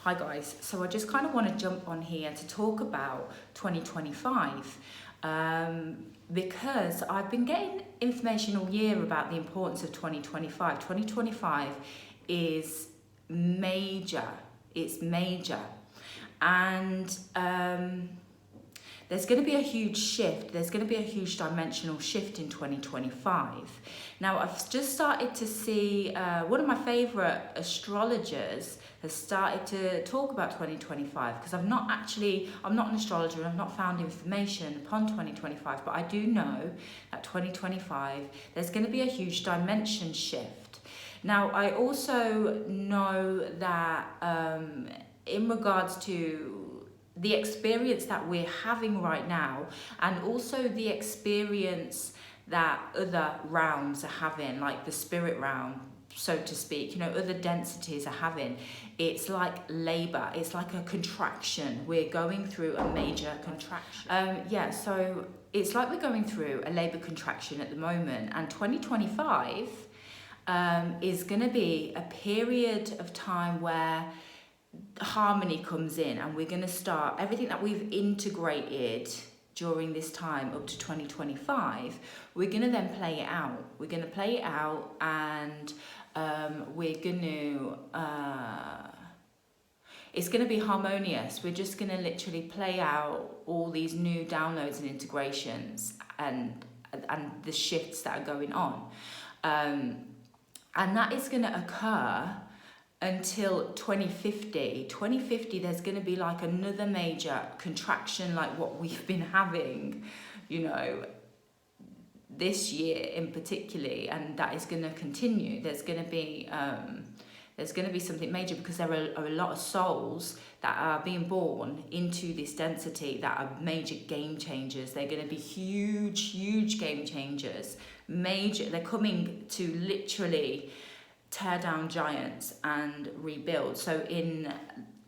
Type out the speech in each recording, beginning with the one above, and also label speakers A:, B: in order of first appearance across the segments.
A: Hi guys, so I just kind of want to jump on here to talk about 2025 because I've been getting information all year about the importance of 2025. 2025 is major, it's major, and there's going to be a huge shift. There's going to be a huge dimensional shift in 2025. Now, I've just started to see one of my favourite astrologers has started to talk about 2025 because I'm not an astrologer and I've not found information upon 2025, but I do know that 2025, there's going to be a huge dimension shift. Now, I also know that in regards to the experience that we're having right now, and also the experience that other realms are having, like the spirit realm, so to speak, other densities are having. It's like labor, it's like a contraction. We're going through a major contraction. So it's like we're going through a labor contraction at the moment, and 2025 is going to be a period of time where harmony comes in, and we're going to start everything that we've integrated during this time up to 2025. We're going to then play it out. We're going to play it out, and we're going to it's going to be harmonious. We're just going to literally play out all these new downloads and integrations and the shifts that are going on, and that is going to occur until 2050. 2050, there's going to be like another major contraction like what we've been having, this year in particularly, and that is going to continue. There's going to be something major because there are a lot of souls that are being born into this density that are major game changers. They're going to be huge game changers. They're coming to literally tear down giants and rebuild. So in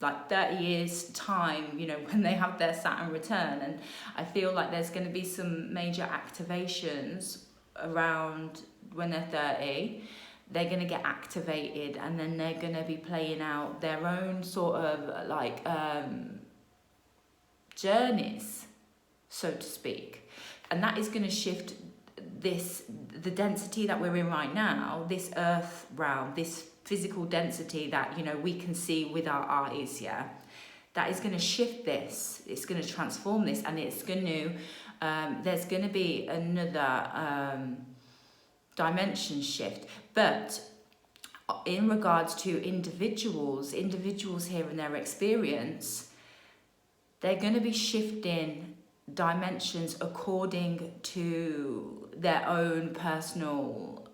A: like 30 years time, when they have their Saturn return, and I feel like there's going to be some major activations around when they're 30. They're going to get activated, and then they're going to be playing out their own sort of like journeys, so to speak, and that is going to shift the density that we're in right now, this earth realm, this physical density that we can see with our eyes, that is going to shift this. It's going to transform this, and it's going to there's going to be another dimension shift. But in regards to individuals here and their experience, they're going to be shifting dimensions according to their own personal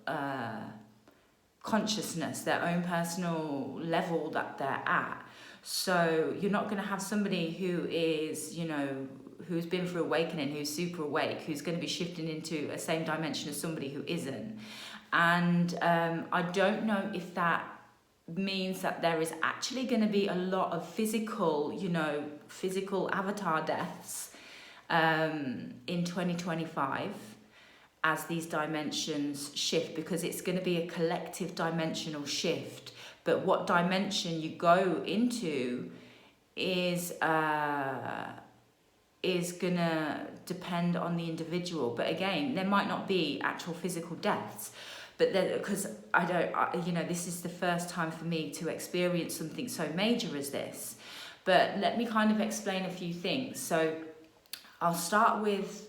A: consciousness, their own personal level that they're at. So you're not going to have somebody who is, who's been through awakening, who's super awake, who's going to be shifting into a same dimension as somebody who isn't. And I don't know if that means that there is actually going to be a lot of physical avatar deaths in 2025 as these dimensions shift, because it's going to be a collective dimensional shift. But what dimension you go into is gonna depend on the individual. But again, there might not be actual physical deaths, but because this is the first time for me to experience something so major as this. But let me kind of explain a few things. So I'll start with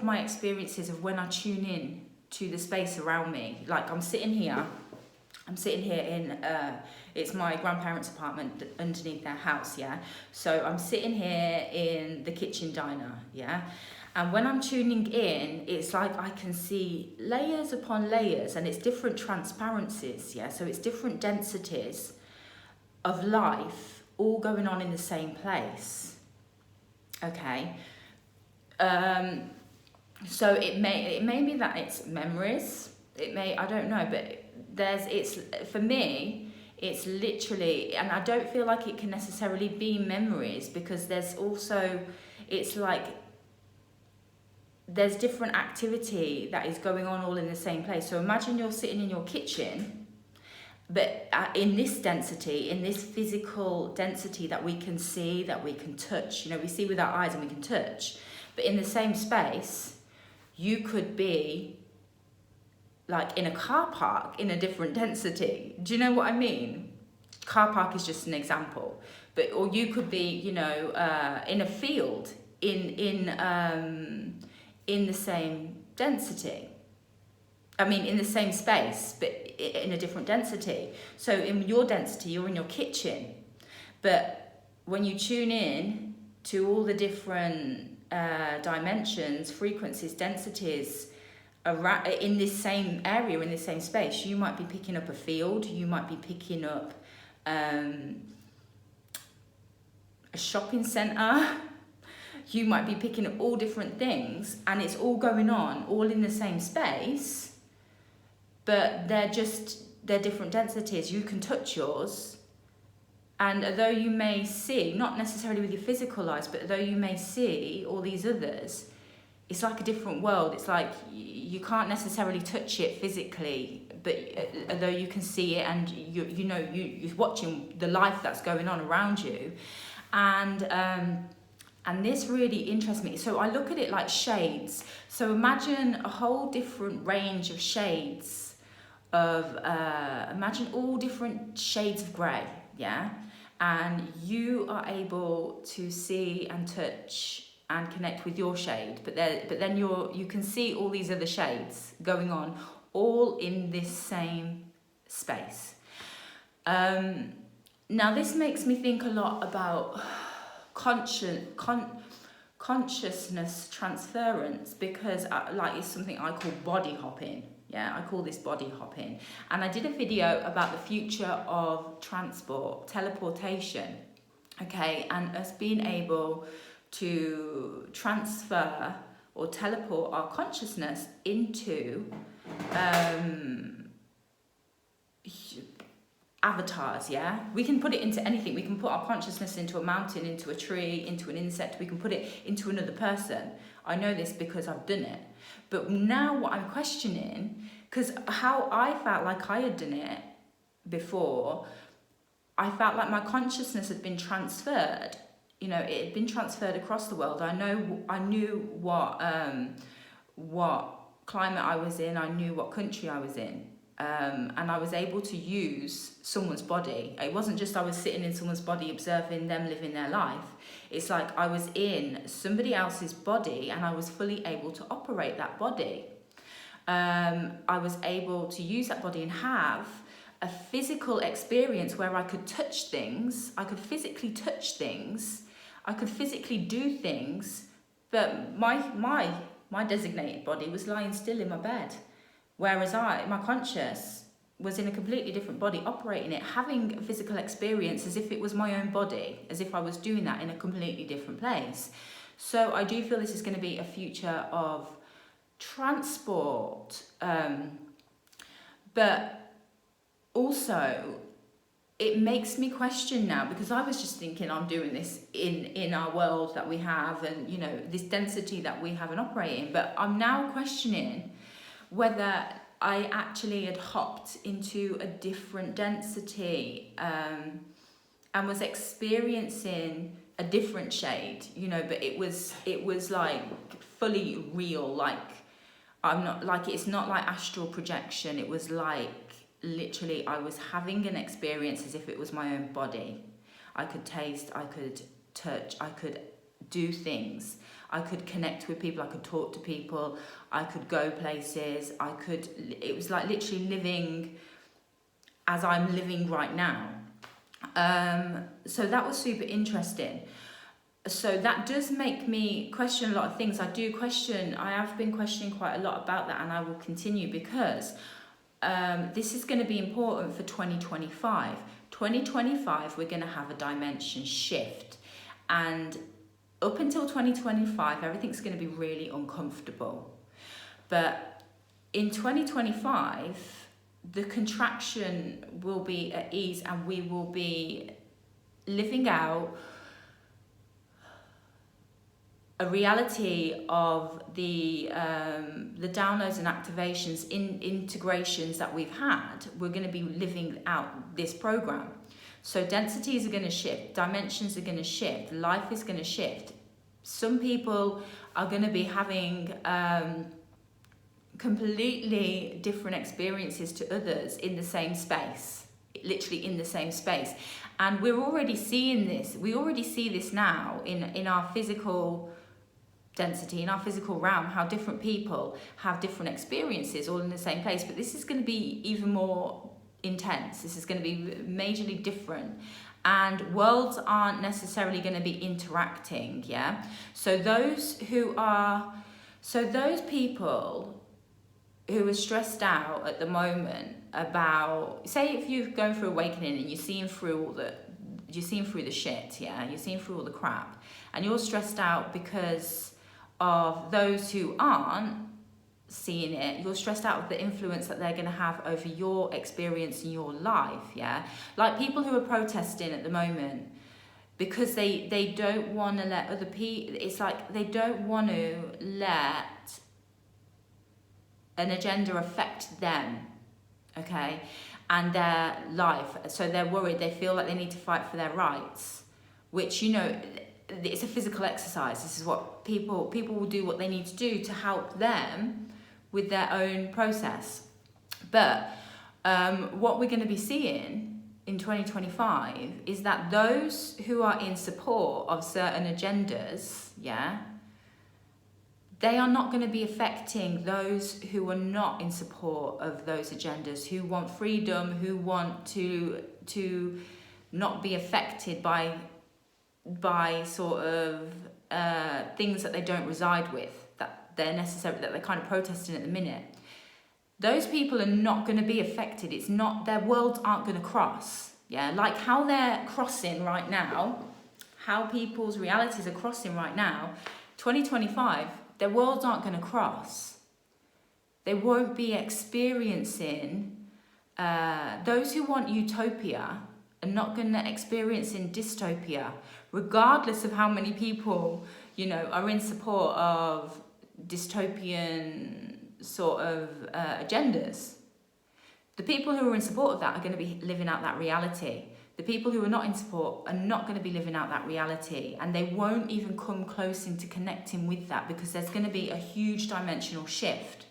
A: my experiences of when I tune in to the space around me. Like I'm sitting here in it's my grandparents' apartment underneath their house, so I'm sitting here in the kitchen diner, and when I'm tuning in, it's like I can see layers upon layers, and it's different transparencies, so it's different densities of life all going on in the same place. Okay. So it may be that it's memories. I don't know, but for me, it's literally, and I don't feel like it can necessarily be memories, because there's also, it's like there's different activity that is going on all in the same place. So imagine you're sitting in your kitchen But in this density, in this physical density that we can see, that we can touch, we see with our eyes and we can touch, but in the same space, you could be like in a car park in a different density. Do you know what I mean? Car park is just an example, or you could be, in a field in the same density. I mean, in the same space, but in a different density. So in your density, you're in your kitchen. But when you tune in to all the different dimensions, frequencies, densities, in this same area, in this same space, you might be picking up a field, you might be picking up a shopping centre, you might be picking up all different things, and it's all going on, all in the same space. But they're different densities. You can touch yours, and although you may see, not necessarily with your physical eyes, but although you may see all these others, it's like a different world. It's like you can't necessarily touch it physically, but although you can see it, and you're watching the life that's going on around you, and this really interests me. So I look at it like shades. So imagine a whole different range of shades imagine all different shades of grey, yeah? And you are able to see and touch and connect with your shade, but then you can see all these other shades going on, all in this same space. Now this makes me think a lot about consciousness transference, because it's something I call body hopping. Yeah, I call this body hopping. And I did a video about the future of transport, teleportation, okay, and us being able to transfer or teleport our consciousness into avatars, yeah? We can put it into anything. We can put our consciousness into a mountain, into a tree, into an insect. We can put it into another person. I know this because I've done it. But now what I'm questioning, because how I felt like I had done it before, I felt like my consciousness had been transferred. It had been transferred across the world. I knew what climate I was in. I knew what country I was in. And I was able to use someone's body. It wasn't just I was sitting in someone's body observing them living their life. It's like I was in somebody else's body and I was fully able to operate that body. I was able to use that body and have a physical experience where I could touch things. I could physically touch things. I could physically do things. But my designated body was lying still in my bed. Whereas my conscious was in a completely different body, operating it, having a physical experience as if it was my own body, as if I was doing that in a completely different place. So I do feel this is going to be a future of transport, but also it makes me question now, because I was just thinking I'm doing this in our world that we have, and this density that we have and operate in, but I'm now questioning whether I actually had hopped into a different density and was experiencing a different shade, but it was like fully real, like it's not like astral projection. It was like literally I was having an experience as if it was my own body. I could taste, I could touch, I could do things. I could connect with people, I could talk to people, I could go places, it was like literally living as I'm living right now. So that was super interesting. So that does make me question a lot of things. I have been questioning quite a lot about that, and I will continue, because this is going to be important for 2025. 2025, we're going to have a dimension shift, and up until 2025, everything's going to be really uncomfortable. But in 2025, the contraction will be at ease, and we will be living out a reality of the downloads and activations, integrations that we've had. We're going to be living out this program. So densities are going to shift, dimensions are going to shift, life is going to shift. Some people are going to be having completely different experiences to others in the same space, literally in the same space. And we're already seeing this. We already see this now in our physical density, in our physical realm, how different people have different experiences all in the same place. But this is going to be even more intense. This is going to be majorly different. And worlds aren't necessarily going to be interacting, yeah? So those people who are stressed out at the moment about, say if you're going through awakening and you're seeing through the shit, yeah, you're seeing through all the crap, and you're stressed out because of those who aren't seeing it, you're stressed out with the influence that they're going to have over your experience in your life, yeah? Like people who are protesting at the moment because they don't want to let other people, it's like they don't want to let an agenda affect them, okay, and their life. So they're worried, they feel like they need to fight for their rights, which, you know, it's a physical exercise. This is what people will do what they need to do to help them with their own process. But what we're going to be seeing in 2025 is that those who are in support of certain agendas, yeah, they are not going to be affecting those who are not in support of those agendas, who want freedom, who want to not be affected by sort of things that they don't reside with, that they're kind of protesting at the minute. Those people are not going to be affected. It's not, their worlds aren't going to cross. Yeah, like how they're crossing right now, how people's realities are crossing right now, 2025, their worlds aren't going to cross. They won't be experiencing, those who want utopia are not going to experience in dystopia, regardless of how many people, you know, are in support of dystopian sort of agendas. The people who are in support of that are going to be living out that reality. The people who are not in support are not going to be living out that reality, and they won't even come close into connecting with that, because there's going to be a huge dimensional shift.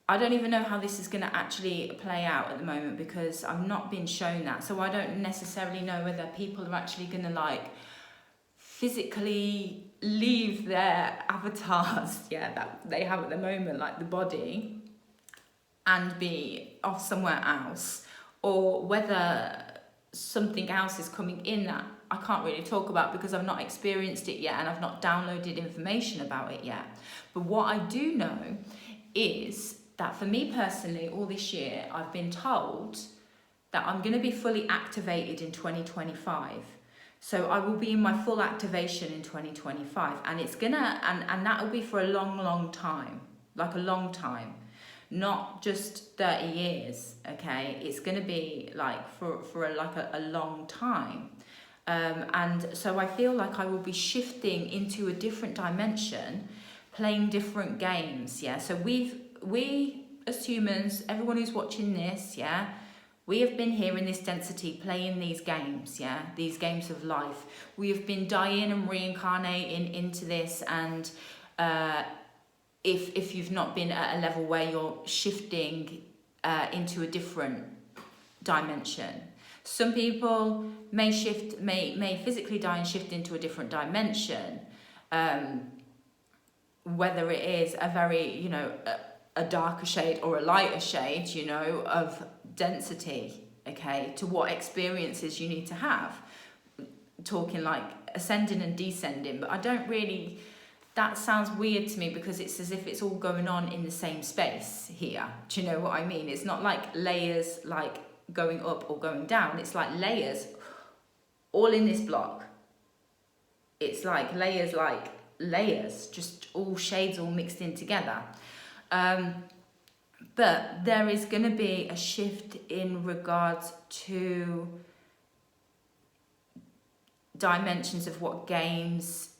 A: I don't even know how this is going to actually play out at the moment, because I've not been shown that. So I don't necessarily know whether people are actually going to like physically leave their avatars, yeah, that they have at the moment, like the body, and be off somewhere else, or whether something else is coming in that I can't really talk about because I've not experienced it yet and I've not downloaded information about it yet. But what I do know is that for me personally, all this year, I've been told that I'm going to be fully activated in 2025. So I will be in my full activation in 2025, and it's gonna, and that will be for a long, long time, like a long time, not just 30 years, okay? It's gonna be like for a long time. And so I feel like I will be shifting into a different dimension, playing different games, yeah? So we as humans, everyone who's watching this, yeah, we have been here in this density playing these games, yeah, these games of life. We have been dying and reincarnating into this, and if you've not been at a level where you're shifting into a different dimension. Some people may physically die and shift into a different dimension, whether it is a very, you know, a darker shade or a lighter shade, you know, of density, okay, to what experiences you need to have. Talking like ascending and descending, but I don't really, that sounds weird to me, because it's as if it's all going on in the same space here. Do you know what I mean? It's not like layers like going up or going down. It's like layers all in this block. It's like layers, just all shades all mixed in together. But there is going to be a shift in regards to dimensions of what games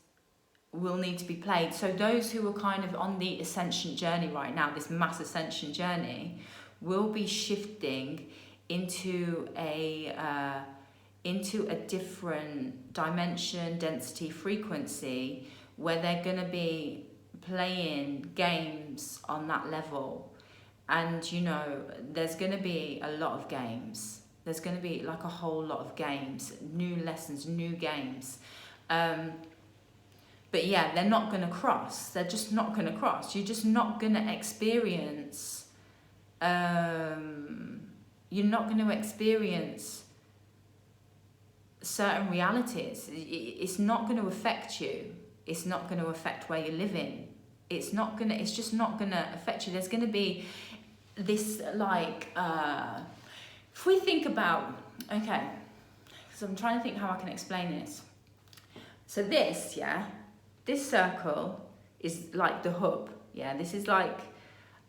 A: will need to be played. So those who are kind of on the ascension journey right now, this mass ascension journey, will be shifting into a different dimension, density, frequency, where they're going to be playing games on that level. And you know, there's going to be a lot of games. There's going to be like a whole lot of games, new lessons, new games. But yeah, they're not going to cross. They're just not going to cross. You're just not going to experience, you're not going to experience certain realities. It's not going to affect you. It's not going to affect where you're living. It's just not going to affect you. There's going to be this like, if we think about, okay, because I'm trying to think how I can explain this. So this, yeah, this circle is like the hub, yeah. This is like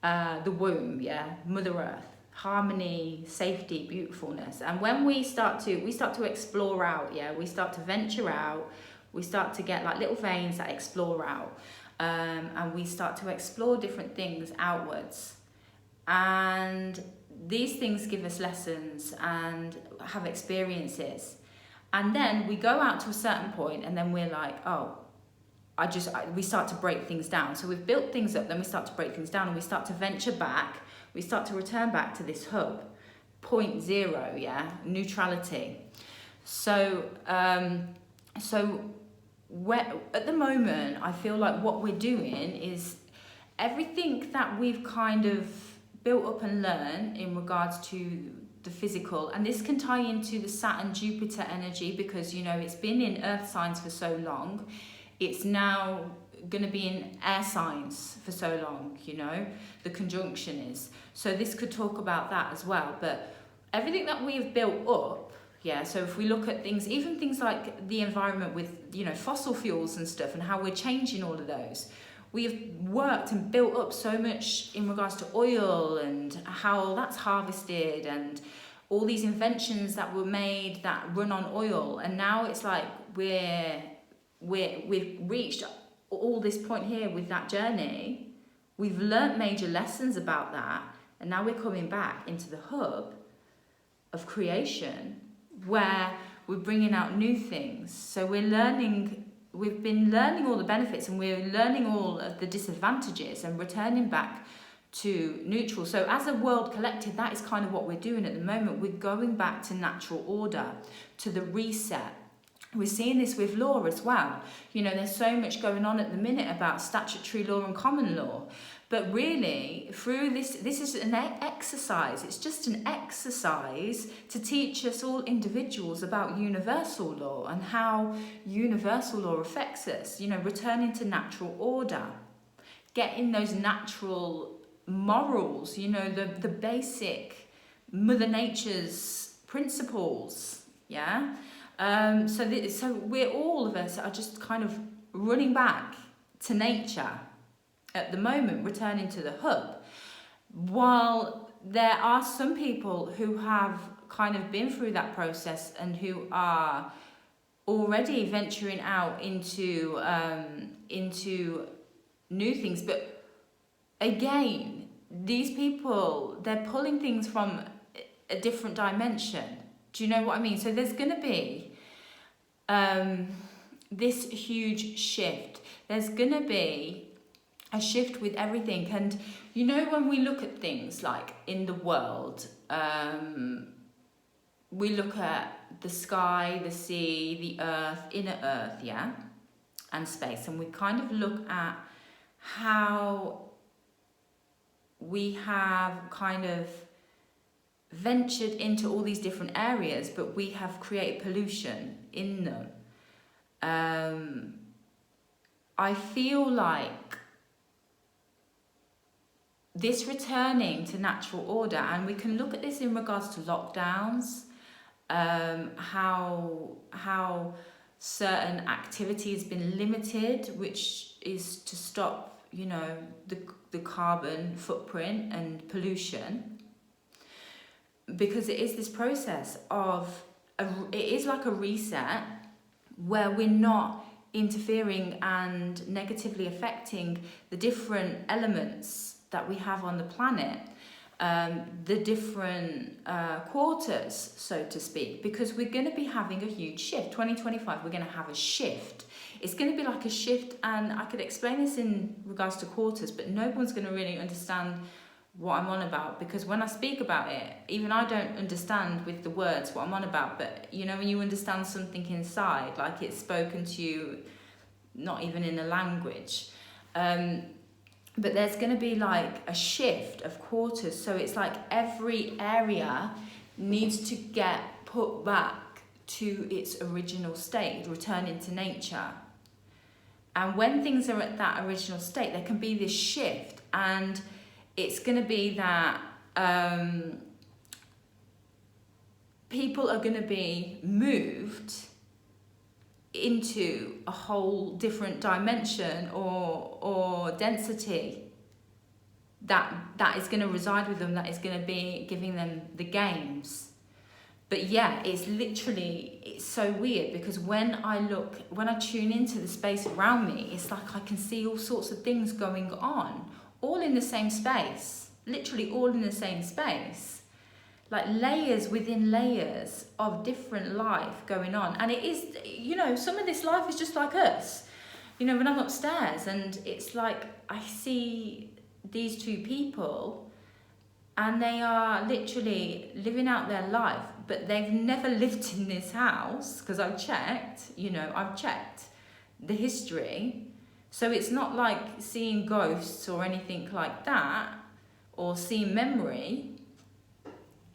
A: the womb, yeah, Mother Earth, harmony, safety, beautifulness. And when we start to explore out, yeah, we start to venture out, we start to get like little veins that explore out, and we start to explore different things outwards. And these things give us lessons and have experiences. And then we go out to a certain point and then we're like, oh, we start to break things down. So we've built things up, then we start to break things down, and we start to venture back, we start to return back to this hub, point zero, yeah, neutrality. So, at the moment, I feel like what we're doing is everything that we've kind of built up and learned in regards to the physical, and this can tie into the Saturn-Jupiter energy, because, you know, it's been in earth signs for so long. It's now going to be in air signs for so long, you know, the conjunction is. So this could talk about that as well. But everything that we've built up, yeah, so if we look at things, even things like the environment with, you know, fossil fuels and stuff, and how we're changing all of those, we've worked and built up so much in regards to oil and how that's harvested, and all these inventions that were made that run on oil. And now it's like we've reached all this point here with that journey. We've learnt major lessons about that, and now we're coming back into the hub of creation, where we're bringing out new things. So we've been learning all the benefits, and we're learning all of the disadvantages and returning back to neutral. So as a world collective, that is kind of what we're doing at the moment. We're going back to natural order, to the reset. We're seeing this with law as well. You know, there's so much going on at the minute about statutory law and common law. But really, through this is an exercise. It's just an exercise to teach us all individuals about universal law and how universal law affects us. You know, returning to natural order, getting those natural morals, you know, the basic Mother Nature's principles, yeah? So we're, all of us are just kind of running back to nature at the moment, returning to the hub. While there are some people who have kind of been through that process and who are already venturing out into new things, but again, these people, they're pulling things from a different dimension. Do you know what I mean? So there's going to be this huge shift. There's going to be a shift with everything. And, you know, when we look at things like in the world, we look at the sky, the sea, the earth, inner earth, yeah, and space. And we kind of look at how we have kind of ventured into all these different areas, but we have created pollution in them. I feel like this returning to natural order, and we can look at this in regards to lockdowns, how certain activity has been limited, which is to stop, you know, the carbon footprint and pollution. Because it is this process of, it is like a reset, where we're not interfering and negatively affecting the different elements that we have on the planet, the different quarters, so to speak, because we're going to be having a huge shift. 2025, we're going to have a shift. It's going to be like a shift, and I could explain this in regards to quarters, but no one's going to really understand what I'm on about, because when I speak about it, even I don't understand with the words what I'm on about. But you know, when you understand something inside, like it's spoken to you, not even in a language, but there's going to be like a shift of quarters. So it's like every area needs to get put back to its original state, return into nature. And when things are at that original state, there can be this shift, and it's going to be that people are going to be moved into a whole different dimension or density that is going to reside with them, that is going to be giving them the games. But yeah, it's so weird, because when I tune into the space around me, it's like I can see all sorts of things going on, all in the same space, literally all in the same space, like layers within layers of different life going on. And it is, you know, some of this life is just like us. You know, when I'm upstairs and it's like I see these two people and they are literally living out their life, but they've never lived in this house, because I've checked the history. So it's not like seeing ghosts or anything like that, or seeing memory.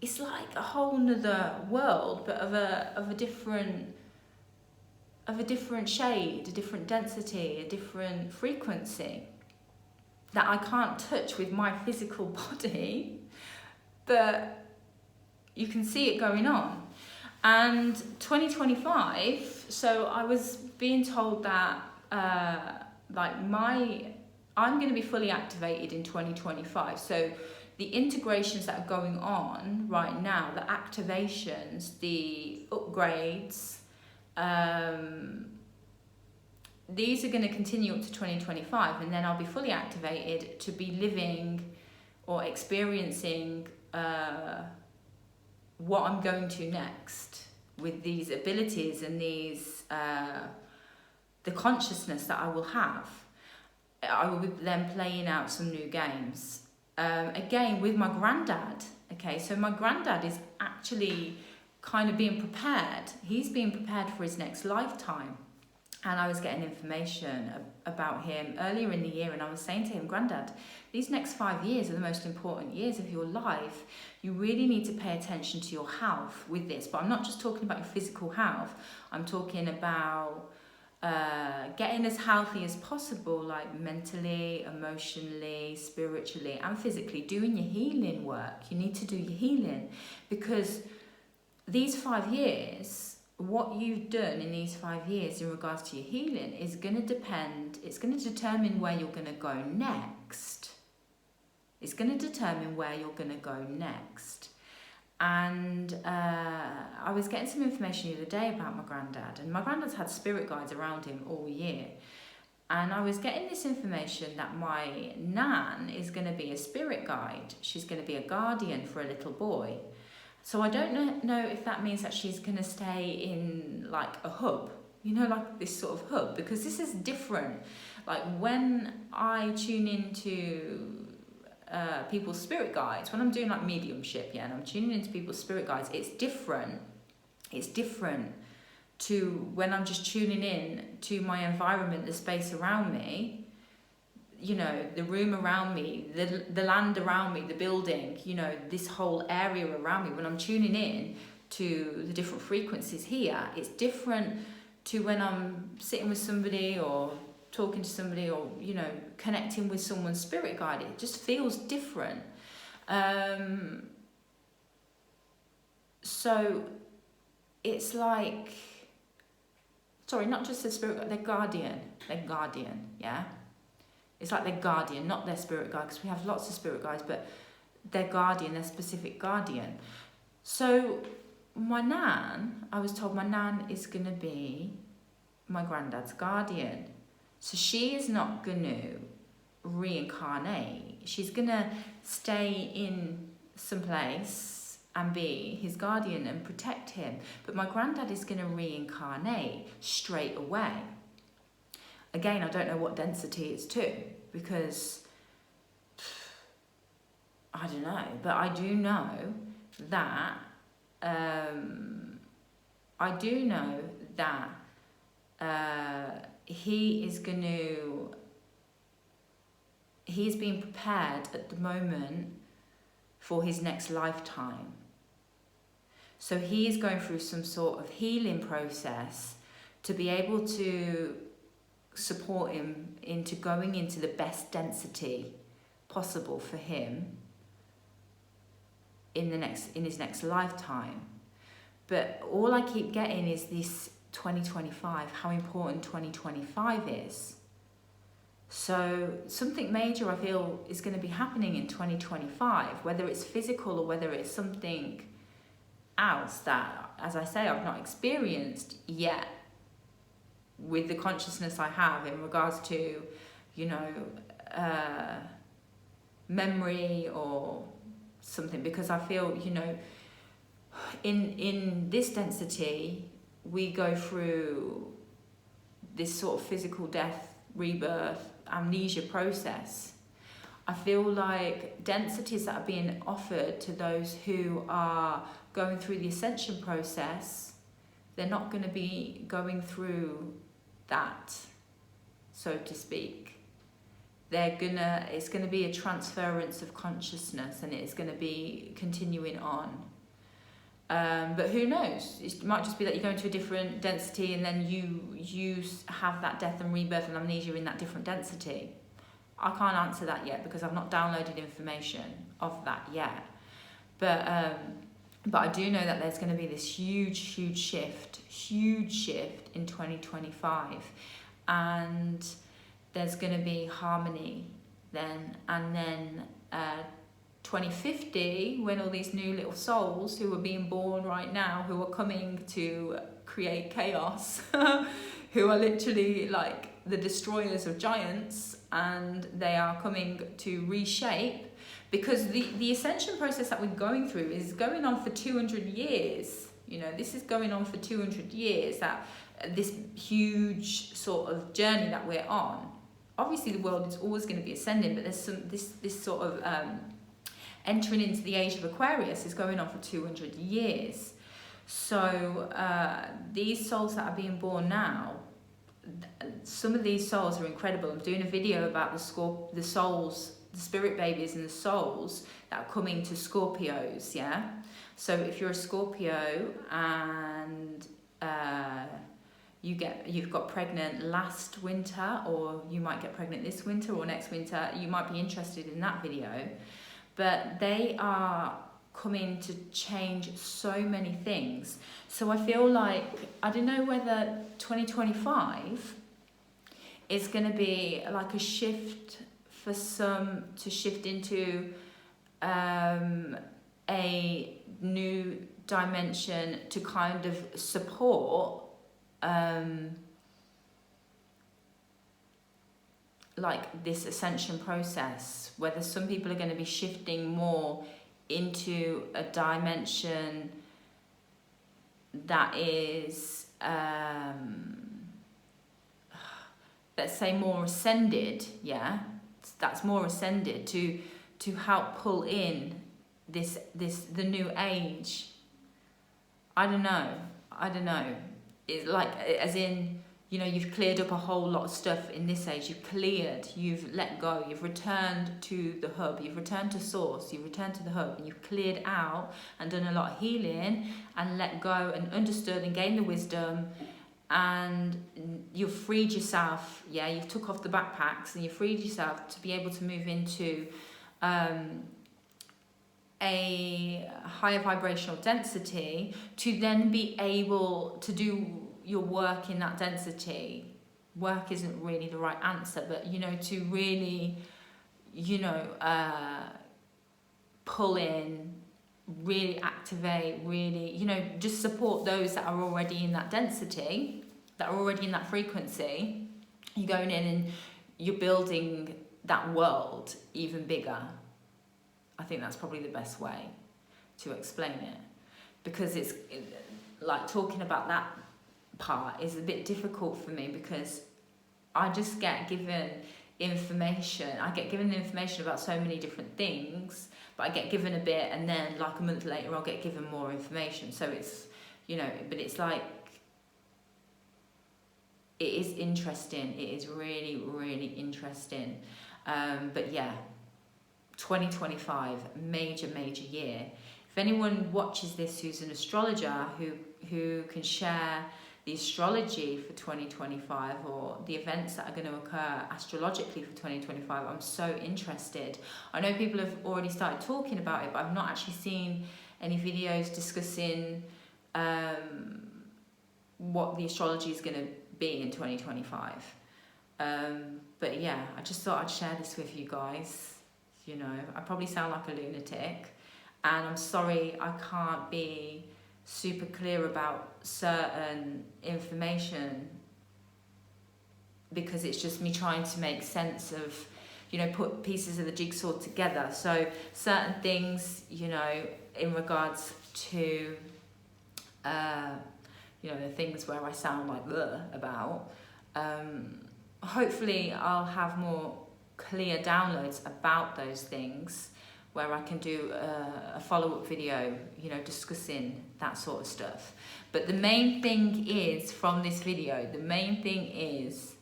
A: It's like a whole nother world, but of a different shade, a different density, a different frequency that I can't touch with my physical body, but you can see it going on. And 2025, so I was being told that I'm going to be fully activated in 2025. So the integrations that are going on right now, the activations, the upgrades, these are going to continue up to 2025, and then I'll be fully activated to be living or experiencing what I'm going to next with these abilities and these the consciousness that I will have. I will be then playing out some new games. Again, with my granddad. Okay, so my granddad is actually kind of being prepared. He's being prepared for his next lifetime. And I was getting information about him earlier in the year, and I was saying to him, Granddad, these next 5 years are the most important years of your life. You really need to pay attention to your health with this. But I'm not just talking about your physical health. I'm talking about getting as healthy as possible, like mentally, emotionally, spiritually, and physically, doing your healing work. You need to do your healing, because these 5 years, what you've done in these 5 years in regards to your healing is going to it's going to determine where you're going to go next. It's going to determine where you're going to go next. And I was getting some information the other day about my granddad, and my granddad's had spirit guides around him all year. And I was getting this information that my nan is going to be a spirit guide. She's going to be a guardian for a little boy. So I don't know if that means that she's going to stay in like a hub, you know, like this sort of hub, because this is different. Like when I tune into people's spirit guides, when I'm doing like mediumship, and I'm tuning into people's spirit guides, it's different. It's different to when I'm just tuning in to my environment, the space around me, you know, the room around me, the land around me, the building, you know, this whole area around me. When I'm tuning in to the different frequencies here, it's different to when I'm sitting with somebody or talking to somebody, or, you know, connecting with someone's spirit guide. It just feels different. So it's like, sorry, not just the spirit guide, their guardian, yeah? It's like their guardian, not their spirit guide, because we have lots of spirit guides, but their guardian, their specific guardian. So my nan, I was told my nan is going to be my granddad's guardian. So she is not going to reincarnate. She's going to stay in some place and be his guardian and protect him. But my granddad is going to reincarnate straight away. Again, I don't know what density it's to, because I don't know, but I do know that he's being prepared at the moment for his next lifetime. So he is going through some sort of healing process to be able to support him into going into the best density possible for him in his next lifetime. But all I keep getting is this 2025, how important 2025 is. So something major I feel is going to be happening in 2025, whether it's physical or whether it's something else that, as I say, I've not experienced yet with the consciousness I have in regards to, memory or something, because I feel, in this density, we go through this sort of physical death, rebirth, amnesia process. I feel like densities that are being offered to those who are going through the ascension process, they're not going to be going through that, so to speak. It's going to be a transference of consciousness, and it's going to be continuing on. But who knows? It might just be that you go into a different density and then you have that death and rebirth and amnesia in that different density. I can't answer that yet because I've not downloaded information of that yet. But I do know that there's going to be this huge shift in 2025, and there's going to be harmony then, and then 2050, when all these new little souls who are being born right now, who are coming to create chaos, who are literally like the destroyers of giants, and they are coming to reshape, because the ascension process that we're going through is going on for 200 years. This is going on for 200 years, that this huge sort of journey that we're on. Obviously the world is always going to be ascending, but there's this sort of entering into the age of Aquarius is going on for 200 years. So these souls that are being born now, some of these souls are incredible. I'm doing a video about the souls, the spirit babies and the souls that are coming to Scorpios, yeah? So if you're a Scorpio and you've got pregnant last winter, or you might get pregnant this winter or next winter, you might be interested in that video. But they are coming to change so many things. So I feel like, I don't know whether 2025 is going to be like a shift for some to shift into a new dimension to kind of support like this ascension process, whether some people are going to be shifting more into a dimension that is let's say more ascended, yeah, that's more ascended to help pull in the new age. I don't know, it's like, as in, you've cleared up a whole lot of stuff in this age. You've let go, you've returned to the hub, you've returned to source, you've returned to the hub, and you've cleared out and done a lot of healing and let go and understood and gained the wisdom, and you've freed yourself, yeah, you've took off the backpacks and you've freed yourself to be able to move into a higher vibrational density, to then be able to do your work in that density. Work isn't really the right answer, but to really pull in, really activate, really just support those that are already in that density, that are already in that frequency, you're going in and you're building that world even bigger. I think that's probably the best way to explain it, because it's like talking about that part is a bit difficult for me, because I just get given information. I get given information about so many different things, but I get given a bit, and then like a month later I'll get given more information. So it's, you know, but it's like, it is interesting. It is really, really interesting. But yeah, 2025, major year. If anyone watches this who's an astrologer who can share the astrology for 2025 or the events that are going to occur astrologically for 2025, I'm so interested. I know people have already started talking about it, but I've not actually seen any videos discussing what the astrology is going to be in 2025. But yeah, I just thought I'd share this with you guys. You know, I probably sound like a lunatic, and I'm sorry I can't be super clear about certain information, because it's just me trying to make sense of, you know, put pieces of the jigsaw together. So certain things, you know, in regards to you know, the things where I sound like about, hopefully I'll have more clear downloads about those things, where I can do a follow-up video, you know, discussing that sort of stuff. But the main thing is, from this video, the main thing is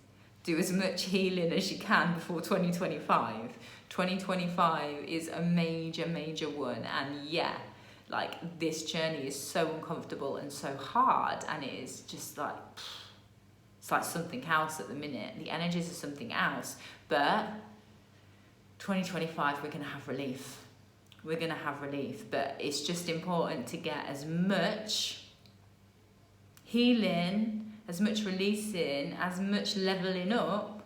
A: do as much healing as you can before 2025. 2025 is a major one, and yeah, like, this journey is so uncomfortable and so hard, and it is just like, it's like something else at the minute. The energies are something else, but 2025 we're going to have relief. We're going to have relief, but it's just important to get as much healing, as much releasing, as much leveling up,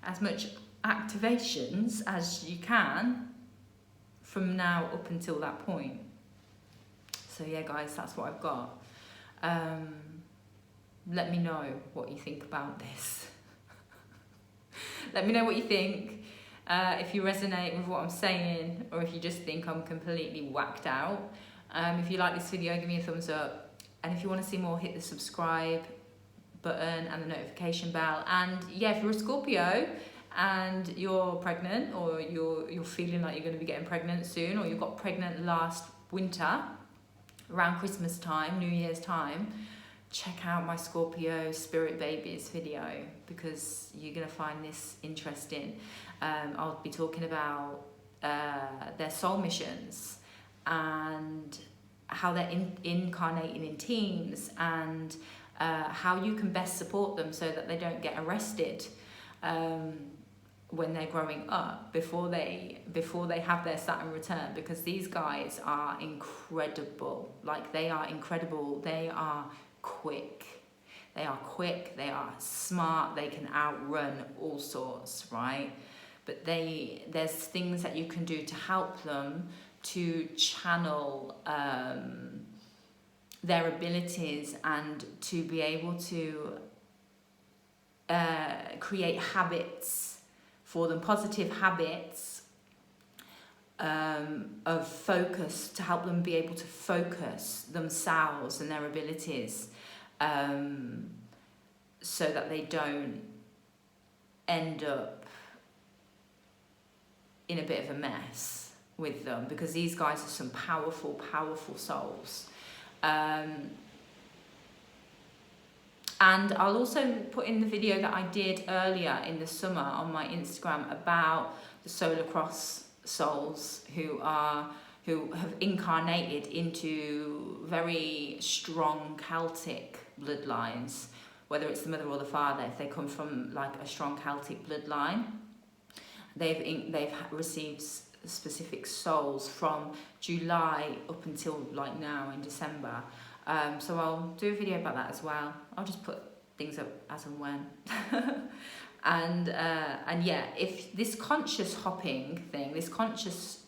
A: as much activations as you can from now up until that point. So yeah, guys, that's what I've got. Let me know what you think about this. Let me know what you think. If you resonate with what I'm saying, or if you just think I'm completely whacked out. If you like this video, give me a thumbs up. And if you want to see more, hit the subscribe button and the notification bell. And yeah, if you're a Scorpio and you're pregnant, or you're feeling like you're going to be getting pregnant soon, or you got pregnant last winter, around Christmas time, New Year's time, check out my Scorpio Spirit Babies video, because you're going to find this interesting. I'll be talking about their soul missions, and how they're incarnating in teams, and how you can best support them so that they don't get arrested when they're growing up, before they have their Saturn return, because these guys are incredible. Like, they are incredible. They are quick. They are smart. They can outrun all sorts, right? But there's things that you can do to help them to channel their abilities, and to be able to create habits for them, positive habits of focus, to help them be able to focus themselves and their abilities, so that they don't end up in a bit of a mess with them, because these guys are some powerful souls. And I'll also put in the video that I did earlier in the summer on my Instagram about the Solar Cross souls who have incarnated into very strong Celtic bloodlines, whether it's the mother or the father. If they come from like a strong Celtic bloodline, they've received specific souls from July up until like now in December. So I'll do a video about that as well. I'll just put things up as and when. and yeah, if this conscious hopping thing, this conscious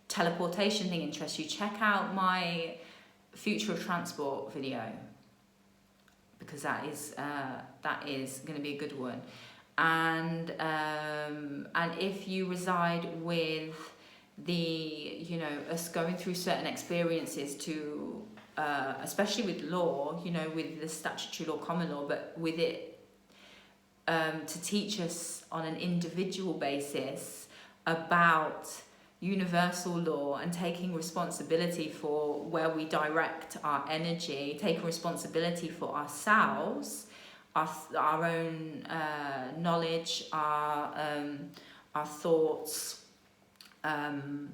A: teleportation thing interests you, check out my Future of Transport video, because that is going to be a good one. And if you reside with us going through certain experiences to, especially with law, with the statutory law, common law, but with it to teach us on an individual basis about universal law and taking responsibility for where we direct our energy, taking responsibility for ourselves, our own knowledge, our thoughts, and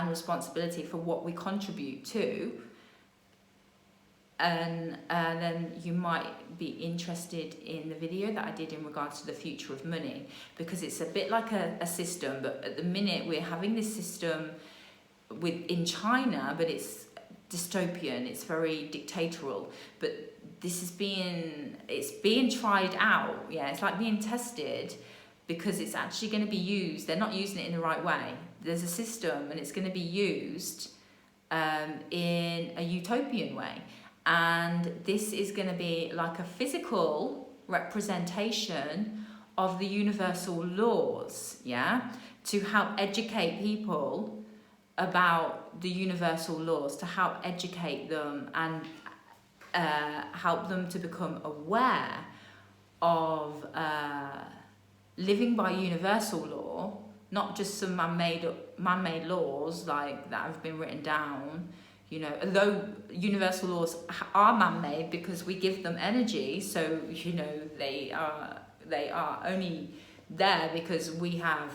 A: responsibility for what we contribute to. And then you might be interested in the video that I did in regards to the future of money, because it's a bit like a system, but at the minute we're having this system in China, but it's dystopian, it's very dictatorial, but this is being tried out. It's like being tested, because it's actually going to be used. They're not using it in the right way. There's a system and it's going to be used in a utopian way. And this is going to be like a physical representation of the universal laws, to help educate people about the universal laws, to help educate them and help them to become aware of living by universal law, not just some man-made laws like that have been written down. Although universal laws are man-made because we give them energy, so they are only there because we have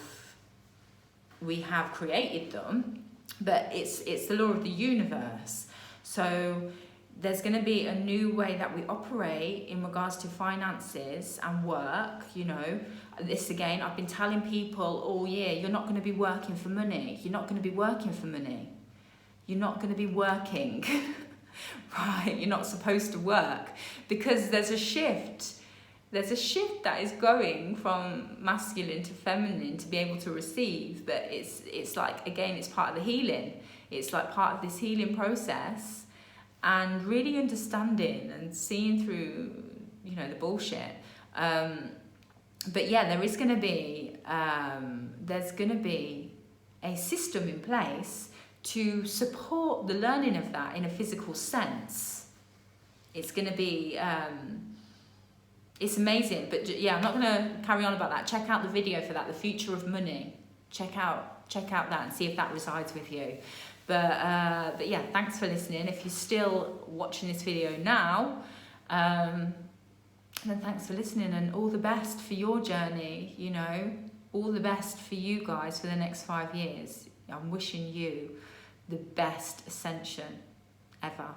A: created them, but it's the law of the universe. So there's going to be a new way that we operate in regards to finances and work. This again, I've been telling people all year, you're not going to be working for money. You're not going to be working for money. You're not going to be working, right? You're not supposed to work, because there's a shift. There's a shift that is going from masculine to feminine to be able to receive, but it's like, again, it's part of the healing. It's like part of this healing process, and really understanding and seeing through, the bullshit. But yeah, there is going to be, there's going to be a system in place to support the learning of that in a physical sense. It's going to be, it's amazing. But I'm not going to carry on about that. Check out the video for that, The Future of Money. Check out that and see if that resides with you. But yeah, thanks for listening. If you're still watching this video now, then thanks for listening, and all the best for your journey. All the best for you guys for the next 5 years. I'm wishing you the best ascension ever.